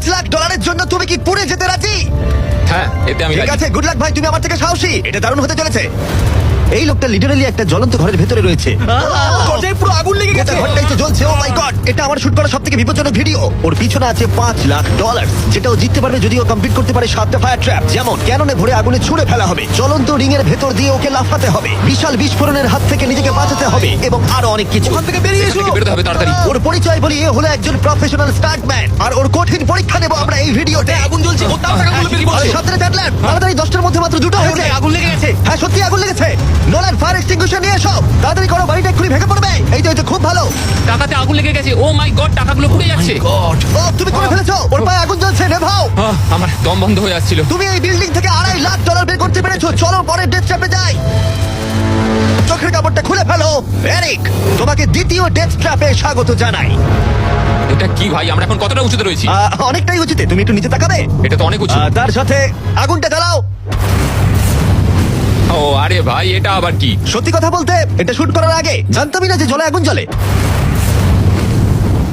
$5,00,000 জন্য তুমি কি পুড়ে যেতে রাজি? হ্যাঁ, এতে আমি ঠিক রাজি। আছে, গুড লাক ভাই, তুমি আমার থেকে সাহসী। এটা দারুণ হতে চলেছে। এই লোকটা লিটারালি একটা জ্বলন্ত ঘরের ভেতরে রয়েছে। দরজায় পুরো আগুন লেগে গোটা গেছে। ঘরটাই তো জ্বলছে। ও মাই গড, এটা আমার শুট করা সবথেকে বিপজ্জনক ভিডিও। ওর পিছনে আছে $5,00,000, যেটাও জিততে পারবে যদি ও কমপ্লিট করতে পারে 7টা ফায়ার ট্র্যাপ। যেমন ক্যাননে ভরে আগুনে ছুড়ে ফেলা হবে, জ্বলন্ত রিং এর ভেতর দিয়ে ওকে লাফাতে হবে, বিশাল বিস্ফোরণের হাত থেকে নিজেকে বাঁচাতে হবে এবং আরো অনেক কিছু। ওখান থেকে বেরিয়ে এখান এসো। থেকে বেরোতে হবে তাড়াতাড়ি। ওর পরিচয় বলি, এ হলো একজন প্রফেশনাল স্টান্টম্যান, আর ওর কঠিন পরীক্ষা নেব আমরা এই ভিডিওতে। আগুন জ্বলছে, ও তার টাকাগুলো বেরিয়ে আরে পড়ছে। সাবধানে চ্যাটল্যান্ড, তাড়াতাড়ি 10টার মধ্যে মাত্র 2টা হয়েছে। আগুন লেগে গেছে। হ্যাঁ, সত্যি আগুন লেগেছে। নোলান, ফায়ার এক্সটিংগুইশার নিয়ে এসো। তাড়াতাড়ি করো, বাড়িটা এক্ষুনি ভেঙে পড়বে। এই তো খুব ভালো। টাকাতে আগুন লেগে গেছে। ও মাই গড, টাকাগুলো পুড়ে যাচ্ছে। ও, তুমি করে ফেলেছো। ওর পায়ে আগুন জ্বলছে, নেভাও। আমার দম বন্ধ হয়ে আসছিল। তুমি এই বিল্ডিং থেকে $2.5 বের করতে পেরেছো। চলো পরের ডেথ ট্র্যাপে যাই। চোখের কাপড়টা খুলে ফেলো। এরিক, তোমাকে দ্বিতীয় ডেথ ট্র্যাপে স্বাগত জানাই। এটা কি ভাই, আমরা এখন কতটা উঁচুতে রয়েছি? অনেকটাই উচিত। তুমি একটু নিচে তাকাবে? এটা তো অনেক উঁচু। তার সাথে আগুনটা জ্বালাও। ও আরে ভাই, এটা আবার কি? সত্যি কথা বলতে, এটা শুট করার আগে জানতামই না যে জলে আগুন জ্বলে।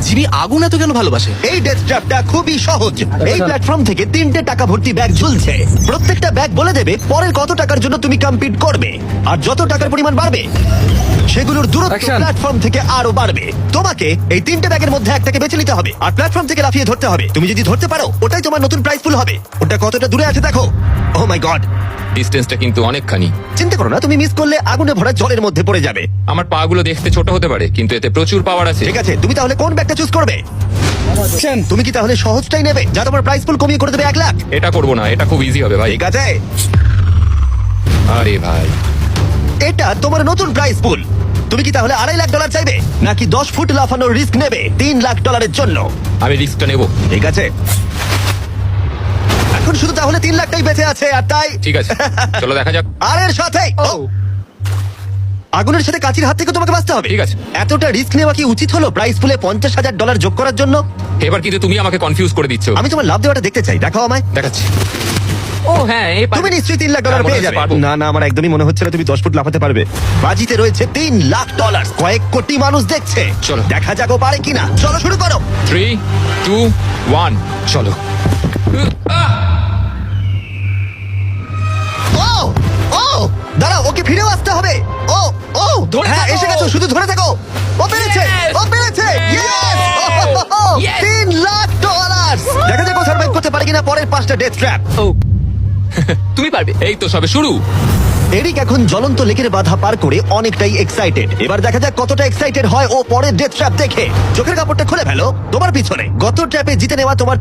জিমি আগুন এত কেন ভালোবাসে? এই ডেথ ট্র্যাপটা খুবই সহজ। এই প্ল্যাটফর্ম থেকে 3টে টাকা ভর্তি ব্যাগ ঝুলছে। প্রত্যেকটা ব্যাগ বলে দেবে পরের কত টাকার জন্য তুমি কমপ্লিট করবে, আর যত টাকার পরিমাণ বাড়বে সেগুলোর দূরত্ব Action! প্ল্যাটফর্ম থেকে আরো বাড়বে। তোমাকে এই 3টে ব্যাগের মধ্যে একটাকে বেছে নিতে হবে আর প্ল্যাটফর্ম থেকে লাফিয়ে ধরতে হবে। তুমি যদি ধরতে পারো, ওটাই তোমার নতুন প্রাইস পুল হবে। ওটা কতটা দূরে আছে দেখো। ও মাই গড, ডিস্টেন্সটা কিন্তু অনেকখানি। চিন্তা করো না, তুমি মিস করলে আগুনে ভরা জলের মধ্যে পড়ে যাবে। আমার পা গুলো দেখতে ছোট হতে পারে, কিন্তু এতে প্রচুর পাওয়ার আছে। ঠিক আছে, তুমি তাহলে কোন ব্যাগটা চুজ করবে? তুমি কি তাহলে সহজটাই নেবে, যা তোমার প্রাইস পুল কমিয়ে করে দেবে 1 লাখ? এটা করবো না, এটা খুব ইজি হবে ভাই। ঠিক আছে, আরে ভাই, এটা তোমার নতুন প্রাইস পুল। তুমি কি তাহলে $2.5 লাখ চাইবে, নাকি 10 ফুট লাফানোর রিস্ক নেবে $3 লাখ জন্য? আমি রিস্কটা নেবো। ঠিক আছে, এখন শুধু তাহলে 3 লাখটাই বেঁচে আছে, আর তাই ঠিক আছে, চলো দেখা যাক। আর এর সাথে আগুনের সাথে কাচির হাত থেকে তোমাকে বাঁচতে হবে। ঠিক আছে। এতটা রিস্ক নেওয়া কি উচিত হলো প্রাইস পুলে $50,000 যোগ করার জন্য? এবার কিন্তু তুমি আমাকে কনফিউজ করে দিচ্ছ। আমি তোমার লাভ দেওয়াটা দেখতে চাই, দেখাও আমায়। দেখাচ্ছি। ও হ্যাঁ, তুমি নিশ্চয়ই $3 লাখ আমার মনে পেয়ে হচ্ছে যাবে। পারবো। না না, আমার একদমই মনে হচ্ছে না তুমি 10 ফুট লাফাতে পারবে। বাজিতে রয়েছে $3 লাখ। কয়েক কোটি মানুষ দেখছে। চলো। দেখা যাক ও পারে কিনা। চলো শুরু করো। 3, 2, 1, চলো। ও ও দাঁড়াও, ওকে ফিরেও আসতে হবে। ও ও ধরে হ্যাঁ, থাকো। এসে গেছো, শুধু ধরে থাকো। ও পেরেছে, Yes! ও পেরেছে। Yes! Yes! $3 লাখ। দেখা যাক ও সার্ভাইভ করতে পারে কিনা পরের 5টা ডেথ ট্র্যাপ। ও তুমি পারবে। এই তো সবে শুরু। এরিক এখন জ্বলন্ত লেকের বাধা পার করে অনেকটাই এক্সাইটেড। এবার দেখা যাক কতটা এক্সাইটেড হয় ও পরের ডেথ ট্র্যাপ দেখে। চোখের কাপড়টা খুলে ফেলো। তোমার পিছনে গত ট্র্যাপে জিতে নেওয়া তোমার